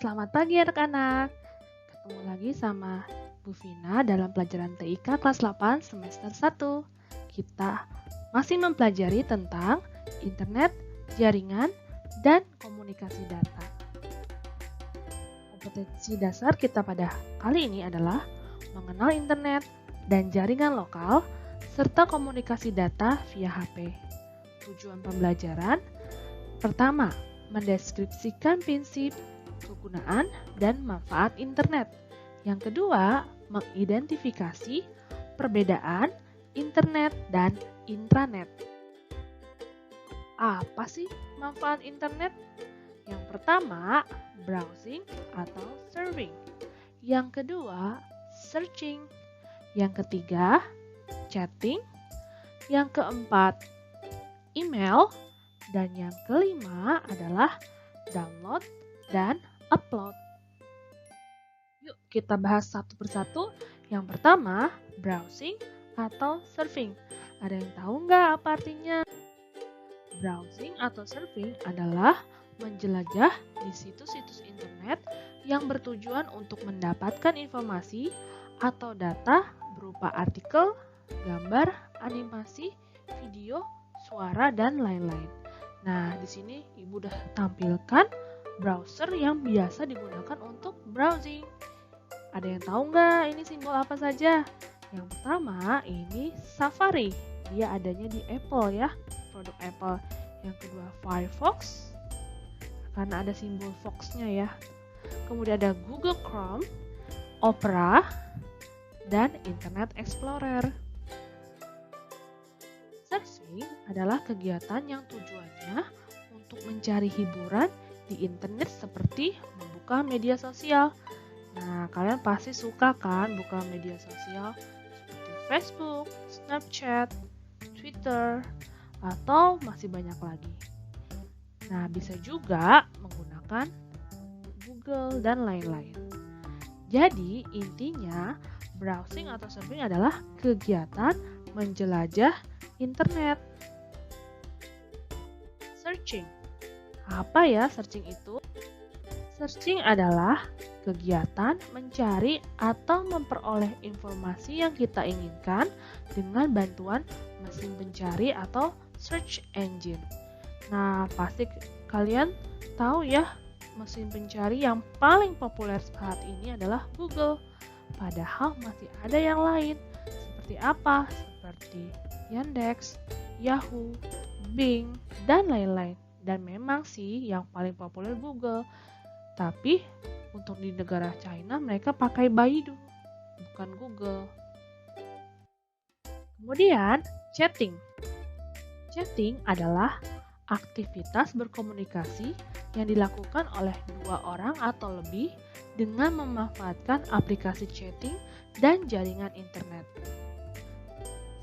Selamat pagi anak-anak. Ketemu lagi sama Bu Vina dalam pelajaran TIK kelas 8 semester 1. Kita masih mempelajari tentang internet, jaringan, dan komunikasi data. Kompetensi dasar kita pada kali ini adalah mengenal internet dan jaringan lokal serta komunikasi data via HP. Tujuan pembelajaran pertama, mendeskripsikan prinsip, kegunaan, dan manfaat internet. Yang kedua, mengidentifikasi perbedaan internet dan intranet. Apa sih manfaat internet? Yang pertama, browsing atau surfing. Yang kedua, searching. Yang ketiga, chatting. Yang keempat, email. Dan yang kelima adalah download dan upload. Yuk kita bahas satu persatu. Yang pertama, browsing atau surfing. Ada yang tahu nggak apa artinya? Browsing atau surfing adalah menjelajah di situs-situs internet yang bertujuan untuk mendapatkan informasi atau data berupa artikel, gambar, animasi, video, suara, dan lain-lain. Nah, di sini Ibu udah tampilkan browser yang biasa digunakan untuk browsing. Ada yang tahu nggak ini simbol apa saja? Yang pertama, ini Safari. Dia adanya di Apple ya, produk Apple. Yang kedua, Firefox, karena ada simbol Fox-nya ya. Kemudian ada Google Chrome, Opera, dan Internet Explorer. Surfing adalah kegiatan yang tujuannya untuk mencari hiburan di internet seperti membuka media sosial. Nah, kalian pasti suka kan buka media sosial seperti Facebook, Snapchat, Twitter, atau masih banyak lagi. Nah, bisa juga menggunakan Google dan lain-lain. Jadi, intinya browsing atau surfing adalah kegiatan menjelajah internet. Searching. Apa ya searching itu? Searching adalah kegiatan mencari atau memperoleh informasi yang kita inginkan dengan bantuan mesin pencari atau search engine. Nah, pasti kalian tahu ya, mesin pencari yang paling populer saat ini adalah Google. Padahal masih ada yang lain. Seperti apa? Seperti Yandex, Yahoo, Bing, dan lain-lain. Dan memang sih yang paling populer Google. Tapi untuk di negara China mereka pakai Baidu, bukan Google. Kemudian chatting. Chatting adalah aktivitas berkomunikasi yang dilakukan oleh dua orang atau lebih dengan memanfaatkan aplikasi chatting dan jaringan internet.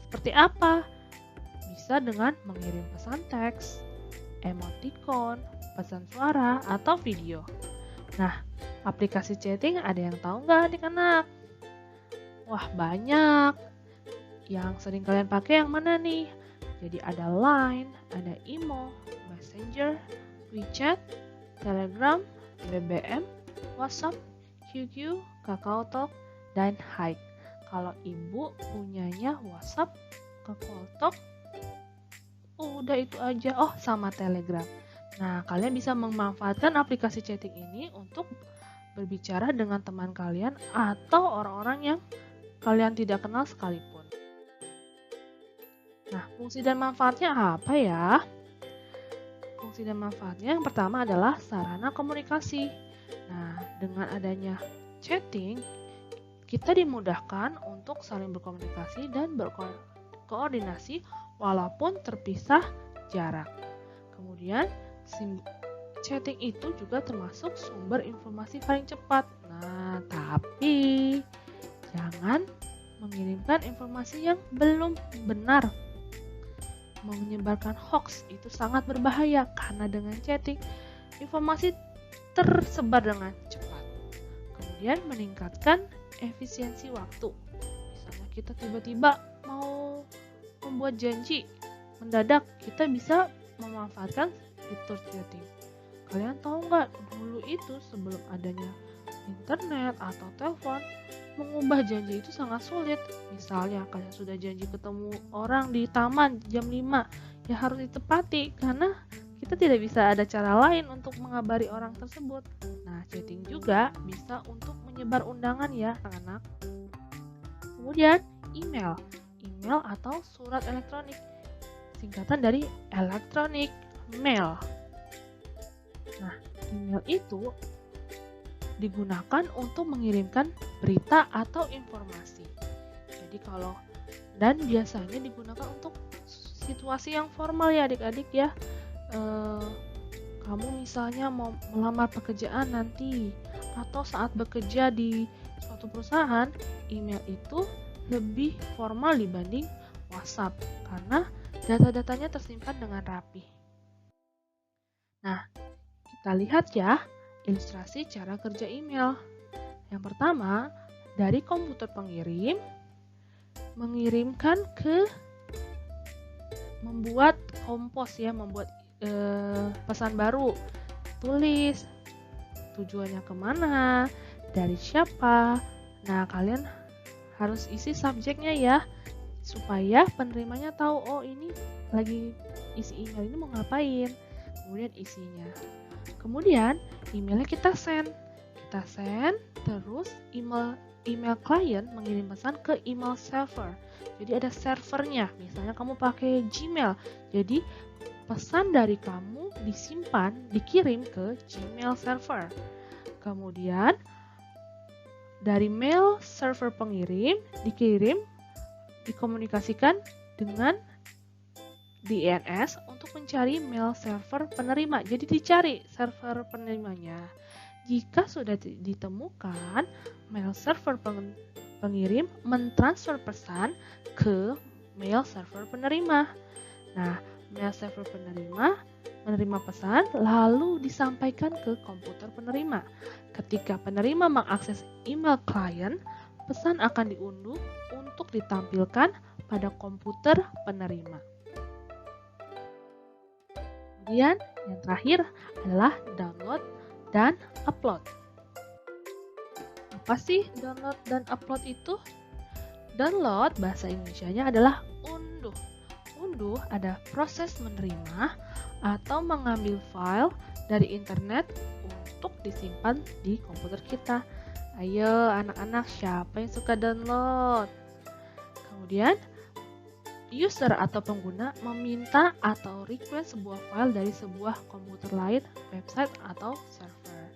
Seperti apa? Bisa dengan mengirim pesan teks, emoticon, pesan suara, atau video. Nah, aplikasi chatting ada yang tahu nggak adik-anak? Wah, banyak. Yang sering kalian pakai yang mana nih? Jadi ada Line, ada Imo, Messenger, WeChat, Telegram, BBM, WhatsApp, QQ, KakaoTalk, dan Hike. Kalau ibu punyanya WhatsApp, KakaoTalk, udah itu aja. Oh, sama Telegram. Nah, kalian bisa memanfaatkan aplikasi chatting ini untuk berbicara dengan teman kalian atau orang-orang yang kalian tidak kenal sekalipun. Nah, fungsi dan manfaatnya apa ya? Fungsi dan manfaatnya yang pertama adalah sarana komunikasi. Nah, dengan adanya chatting, kita dimudahkan untuk saling berkomunikasi dan berkoordinasi walaupun terpisah jarak. Kemudian, chatting itu juga termasuk sumber informasi paling cepat. Nah, tapi jangan mengirimkan informasi yang belum benar. Menyebarkan hoax itu sangat berbahaya karena dengan chatting, informasi tersebar dengan cepat. Kemudian meningkatkan efisiensi waktu. Misalnya kita tiba-tiba mau membuat janji mendadak, kita bisa memanfaatkan fitur chatting. Kalian tahu nggak, dulu itu sebelum adanya internet atau telepon, mengubah janji itu sangat sulit. Misalnya kalian sudah janji ketemu orang di taman jam 5, ya harus ditepati karena kita tidak bisa ada cara lain untuk mengabari orang tersebut. Nah, chatting juga bisa untuk menyebar undangan ya, anak-anak. Kemudian, email. Email atau surat elektronik, singkatan dari electronic mail. Nah, email itu digunakan untuk mengirimkan berita atau informasi. Jadi dan biasanya digunakan untuk situasi yang formal ya adik-adik ya. Kamu misalnya mau melamar pekerjaan nanti, atau saat bekerja di suatu perusahaan, email itu lebih formal dibanding WhatsApp karena data-datanya tersimpan dengan rapi. Nah, kita lihat ya ilustrasi cara kerja email. Yang pertama, dari komputer pengirim mengirimkan ke membuat kompos ya, membuat pesan baru, tulis tujuannya kemana, dari siapa. Nah, kalian harus isi subjeknya ya, supaya penerimanya tahu, oh ini lagi isi email ini mau ngapain. Kemudian isinya. Kemudian emailnya kita send, terus email klien mengirim pesan ke email server. Jadi ada servernya. Misalnya kamu pakai Gmail, jadi pesan dari kamu dikirim ke Gmail server. Kemudian dari mail server pengirim dikomunikasikan dengan DNS untuk mencari mail server penerima. Jadi dicari server penerimanya. Jika sudah ditemukan, mail server pengirim mentransfer pesan ke mail server penerima. Nah, mail server penerima menerima pesan lalu disampaikan ke komputer penerima. Ketika penerima mengakses email klien, pesan akan diunduh untuk ditampilkan pada komputer penerima. Kemudian yang terakhir adalah download dan upload. Apa sih download dan upload itu? Download bahasa Indonesianya adalah unduh. Unduh ada proses menerima atau mengambil file dari internet untuk disimpan di komputer kita. Ayo anak-anak, siapa yang suka download? Kemudian user atau pengguna meminta atau request sebuah file dari sebuah komputer lain, website atau server.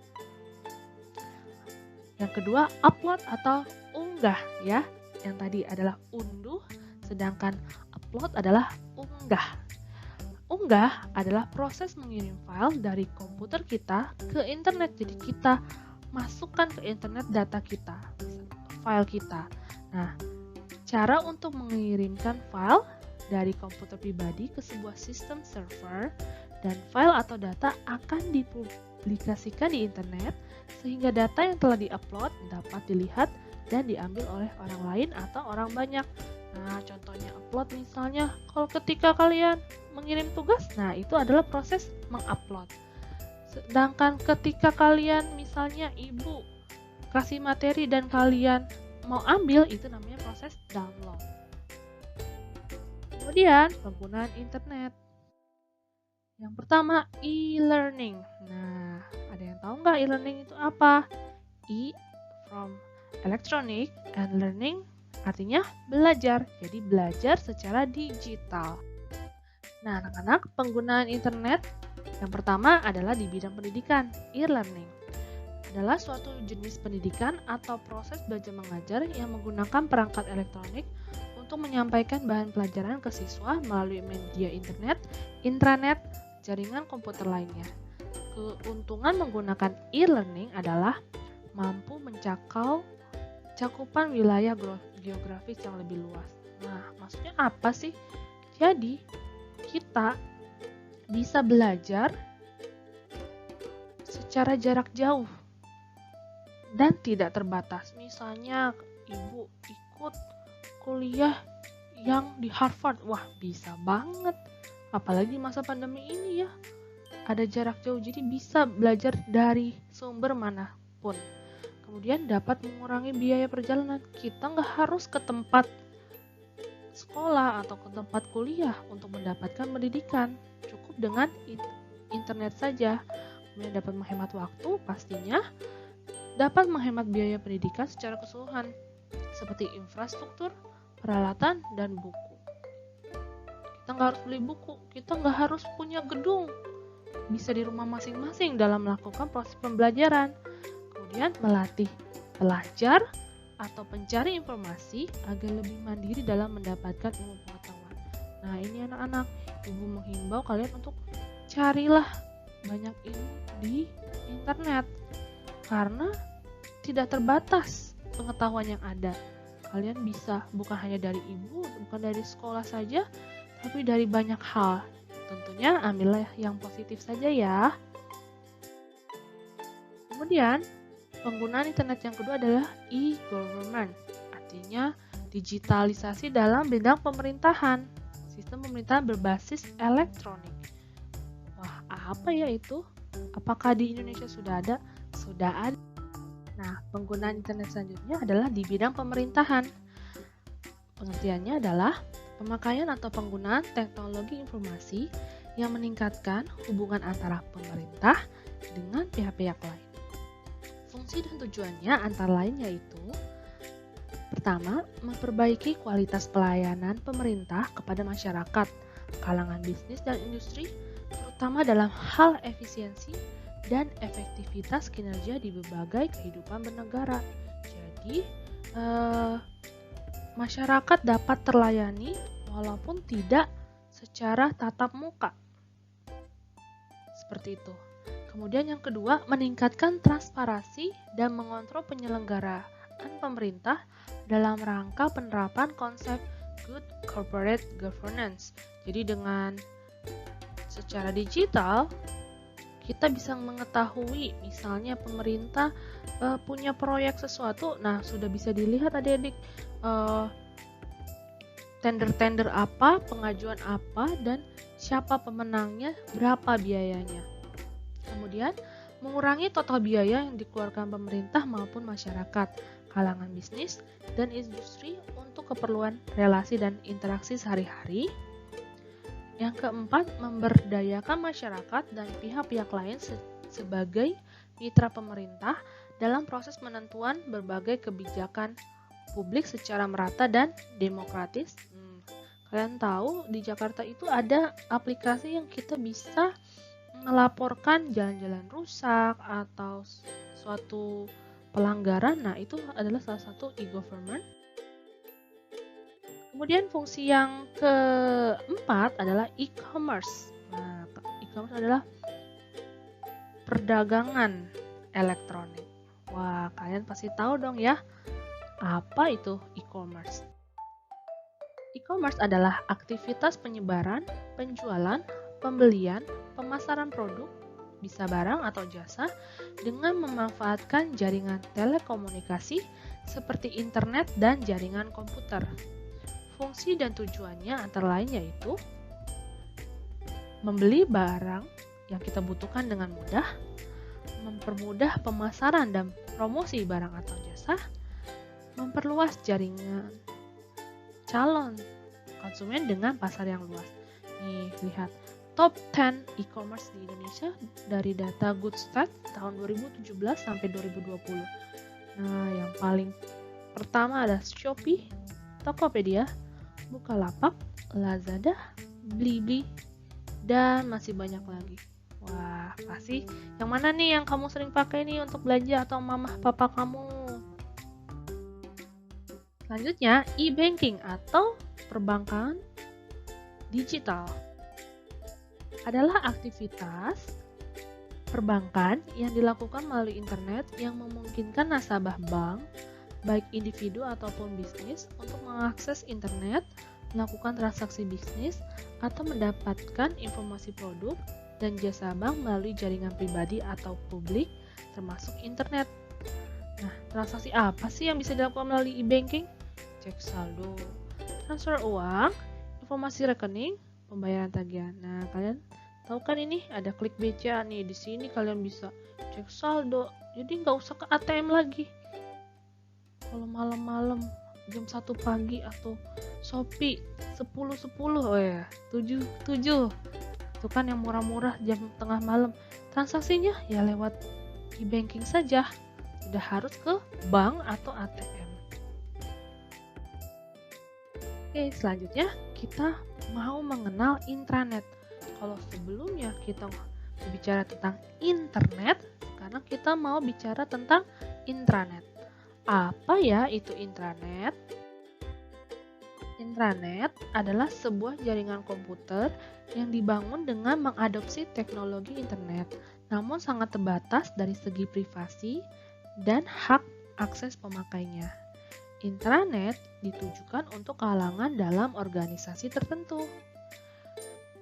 Yang kedua, upload atau unggah ya. Yang tadi adalah unduh, sedangkan upload adalah unggah. Unggah adalah proses mengirim file dari komputer kita ke internet. Jadi kita masukkan ke internet data kita, file kita. Nah, cara untuk mengirimkan file dari komputer pribadi ke sebuah sistem server, dan file atau data akan dipublikasikan di internet sehingga data yang telah diupload dapat dilihat dan diambil oleh orang lain atau orang banyak. Nah, contohnya upload misalnya kalau ketika kalian mengirim tugas, nah itu adalah proses mengupload. Sedangkan ketika kalian misalnya ibu kasih materi dan kalian mau ambil, itu namanya proses download. Kemudian penggunaan internet. Yang pertama, e-learning. Nah, ada yang tahu nggak e-learning itu apa? E from electronic and learning artinya belajar. Jadi belajar secara digital. Nah, anak-anak, penggunaan internet yang pertama adalah di bidang pendidikan. E-learning adalah suatu jenis pendidikan atau proses belajar mengajar yang menggunakan perangkat elektronik untuk menyampaikan bahan pelajaran ke siswa melalui media internet, intranet, jaringan komputer lainnya. Keuntungan menggunakan e-learning adalah mampu mencakup cakupan wilayah geografis yang lebih luas. Nah, maksudnya apa sih? Jadi, kita bisa belajar secara jarak jauh dan tidak terbatas. Misalnya, ibu ikut kuliah yang di Harvard. Wah, bisa banget. Apalagi masa pandemi ini ya. ada jarak jauh, jadi bisa belajar dari sumber manapun. Kemudian dapat mengurangi biaya perjalanan. Kita nggak harus ke tempat sekolah atau ke tempat kuliah untuk mendapatkan pendidikan. Cukup dengan internet saja. Kemudian dapat menghemat waktu, pastinya dapat menghemat biaya pendidikan secara keseluruhan, seperti infrastruktur, peralatan, dan buku. Kita nggak harus beli buku, kita nggak harus punya gedung. Bisa di rumah masing-masing dalam melakukan proses pembelajaran. Kemudian melatih pelajar atau pencari informasi agar lebih mandiri dalam mendapatkan ilmu pengetahuan. Nah, ini anak-anak, ibu menghimbau kalian untuk carilah banyak ilmu di internet karena tidak terbatas pengetahuan yang ada. Kalian bisa bukan hanya dari ibu, bukan dari sekolah saja, tapi dari banyak hal. Tentunya ambillah yang positif saja ya. Kemudian, penggunaan internet yang kedua adalah e-government, artinya digitalisasi dalam bidang pemerintahan, sistem pemerintahan berbasis elektronik. Wah, apa ya itu? Apakah di Indonesia sudah ada? Sudah ada. Nah, penggunaan internet selanjutnya adalah di bidang pemerintahan. Pengertiannya adalah pemakaian atau penggunaan teknologi informasi yang meningkatkan hubungan antara pemerintah dengan pihak-pihak lain. Fungsi dan tujuannya antara lain yaitu: pertama, memperbaiki kualitas pelayanan pemerintah kepada masyarakat, kalangan bisnis dan industri, terutama dalam hal efisiensi dan efektivitas kinerja di berbagai kehidupan bernegara. Jadi, masyarakat dapat terlayani walaupun tidak secara tatap muka. Seperti itu. Kemudian yang kedua, meningkatkan transparansi dan mengontrol penyelenggaraan pemerintah dalam rangka penerapan konsep good corporate governance. Jadi dengan secara digital, kita bisa mengetahui misalnya pemerintah punya proyek sesuatu, nah sudah bisa dilihat adik-adik tender-tender apa, pengajuan apa, dan siapa pemenangnya, berapa biayanya. Kemudian, mengurangi total biaya yang dikeluarkan pemerintah maupun masyarakat, kalangan bisnis, dan industri untuk keperluan relasi dan interaksi sehari-hari. Yang keempat, memberdayakan masyarakat dan pihak-pihak lain sebagai mitra pemerintah dalam proses penentuan berbagai kebijakan publik secara merata dan demokratis. Kalian tahu di Jakarta itu ada aplikasi yang kita bisa melaporkan jalan-jalan rusak atau suatu pelanggaran. Nah, itu adalah salah satu e-government. Kemudian fungsi yang keempat adalah e-commerce. Nah, e-commerce adalah perdagangan elektronik. Wah, kalian pasti tahu dong ya, apa itu e-commerce? E-commerce adalah aktivitas penyebaran, penjualan, pembelian, pemasaran produk, bisa barang atau jasa, dengan memanfaatkan jaringan telekomunikasi seperti internet dan jaringan komputer. Fungsi dan tujuannya antara lain yaitu membeli barang yang kita butuhkan dengan mudah, mempermudah pemasaran dan promosi barang atau jasa, memperluas jaringan calon konsumen dengan pasar yang luas. Nih, lihat top 10 e-commerce di Indonesia dari data Goodstat tahun 2017 sampai 2020. Nah, yang paling pertama ada Shopee, Tokopedia, Bukalapak, Lazada, Blibli, dan masih banyak lagi. Wah, pasti yang mana nih yang kamu sering pakai nih untuk belanja atau mama papa kamu? Selanjutnya, e-banking atau perbankan digital adalah aktivitas perbankan yang dilakukan melalui internet yang memungkinkan nasabah bank, baik individu ataupun bisnis, untuk mengakses internet, melakukan transaksi bisnis, atau mendapatkan informasi produk dan jasa bank melalui jaringan pribadi atau publik, termasuk internet. Nah, transaksi apa sih yang bisa dilakukan melalui e-banking? Cek saldo, transfer uang, informasi rekening, pembayaran tagihan. Nah, kalian Tahu kan ini ada klik BCA nih, di sini kalian bisa cek saldo. Jadi nggak usah ke ATM lagi. Kalau malam-malam jam 1 pagi atau Shopee 10.10, oh ya 7.7. Itu kan yang murah-murah jam tengah malam. Transaksinya ya lewat e-banking saja. Tidak harus ke bank atau ATM. Oke, selanjutnya kita mau mengenal intranet. Kalau sebelumnya kita bicara tentang internet, sekarang kita mau bicara tentang intranet. Apa ya itu intranet? Intranet adalah sebuah jaringan komputer yang dibangun dengan mengadopsi teknologi internet, namun sangat terbatas dari segi privasi dan hak akses pemakainya. Intranet ditujukan untuk kalangan dalam organisasi tertentu.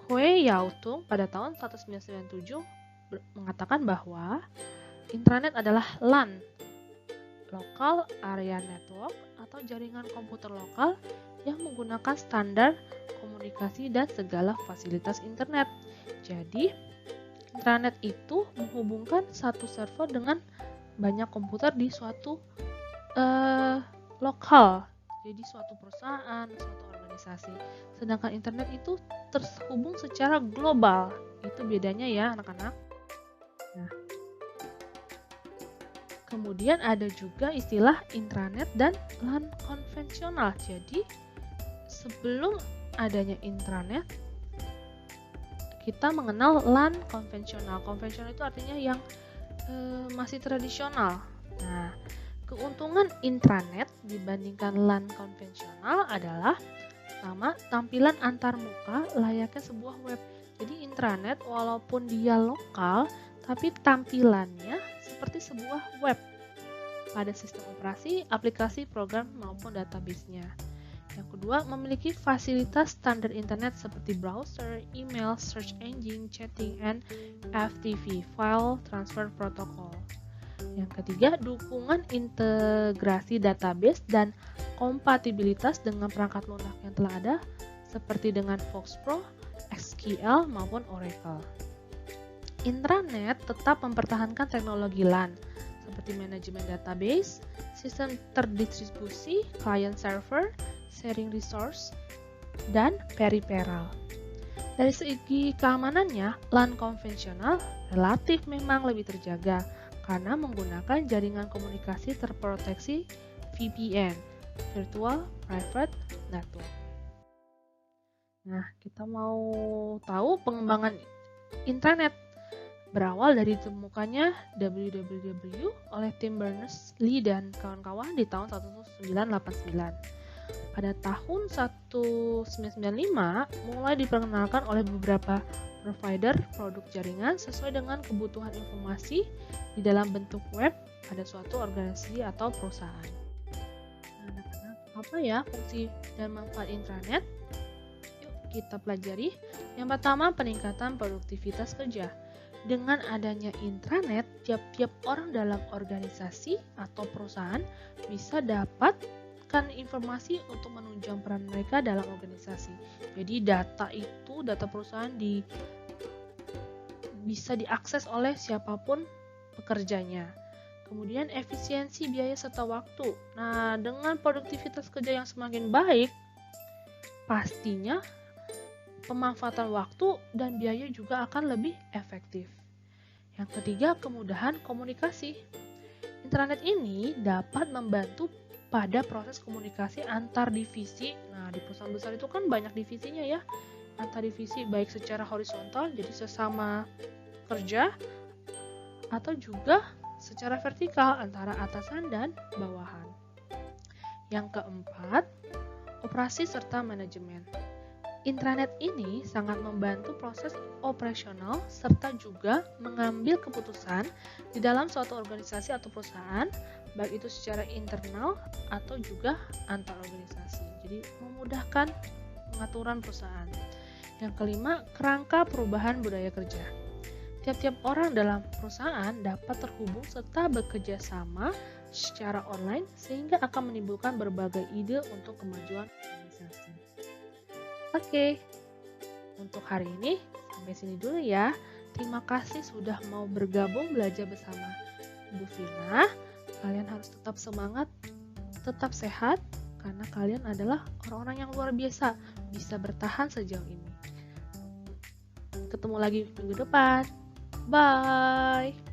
Kue Yautung pada tahun 1997 mengatakan bahwa intranet adalah LAN, Local Area Network, atau jaringan komputer lokal yang menggunakan standar komunikasi dan segala fasilitas internet. Jadi, intranet itu menghubungkan satu server dengan banyak komputer di suatu lokal, jadi suatu perusahaan, suatu organisasi. Sedangkan internet itu terhubung secara global. Itu bedanya ya anak-anak. Nah, kemudian ada juga istilah intranet dan LAN konvensional. Jadi sebelum adanya intranet, kita mengenal LAN konvensional. Konvensional itu artinya yang masih tradisional. Nah, keuntungan intranet dibandingkan LAN konvensional adalah pertama, tampilan antarmuka layaknya sebuah web. Jadi intranet walaupun dia lokal, tapi tampilannya seperti sebuah web pada sistem operasi, aplikasi, program, maupun database-nya. Yang kedua, memiliki fasilitas standar internet seperti browser, email, search engine, chatting, and FTP, File Transfer Protocol. Yang ketiga, dukungan integrasi database dan kompatibilitas dengan perangkat lunak yang telah ada seperti dengan FoxPro, SQL, maupun Oracle. Intranet tetap mempertahankan teknologi LAN seperti manajemen database, sistem terdistribusi, client server, sharing resource, dan peripheral. Dari segi keamanannya, LAN konvensional relatif memang lebih terjaga karena menggunakan jaringan komunikasi terproteksi VPN, Virtual Private Network. Nah, kita mau tahu pengembangan intranet. Berawal dari ditemukannya www oleh Tim Berners-Lee dan kawan-kawan di tahun 1989. Pada tahun 1995, mulai diperkenalkan oleh beberapa provider produk jaringan sesuai dengan kebutuhan informasi di dalam bentuk web pada suatu organisasi atau perusahaan. Nah, anak-anak, apa ya fungsi dan manfaat intranet? Yuk kita pelajari. Yang pertama, peningkatan produktivitas kerja. Dengan adanya intranet, tiap-tiap orang dalam organisasi atau perusahaan bisa dapatkan informasi untuk menunjang peran mereka dalam organisasi. Jadi data perusahaan bisa diakses oleh siapapun pekerjanya. Kemudian efisiensi biaya serta waktu. Nah, dengan produktivitas kerja yang semakin baik, pastinya pemanfaatan waktu dan biaya juga akan lebih efektif. Yang ketiga, kemudahan komunikasi. Intranet ini dapat membantu pada proses komunikasi antar divisi. Nah, di perusahaan besar itu kan banyak divisinya ya. Antar divisi baik secara horizontal, jadi sesama kerja, atau juga secara vertikal antara atasan dan bawahan. Yang keempat, operasi serta manajemen. Intranet ini sangat membantu proses operasional serta juga mengambil keputusan di dalam suatu organisasi atau perusahaan, baik itu secara internal atau juga antar organisasi. Jadi memudahkan pengaturan perusahaan. Yang kelima, kerangka perubahan budaya kerja. Tiap-tiap orang dalam perusahaan dapat terhubung serta bekerja sama secara online sehingga akan menimbulkan berbagai ide untuk kemajuan organisasi. Oke, untuk hari ini Sampai sini dulu ya. Terima kasih sudah mau bergabung belajar bersama Bu Vina. Kalian harus tetap semangat, tetap sehat, karena kalian adalah orang-orang yang luar biasa, bisa bertahan sejauh ini. Ketemu lagi minggu depan. Bye!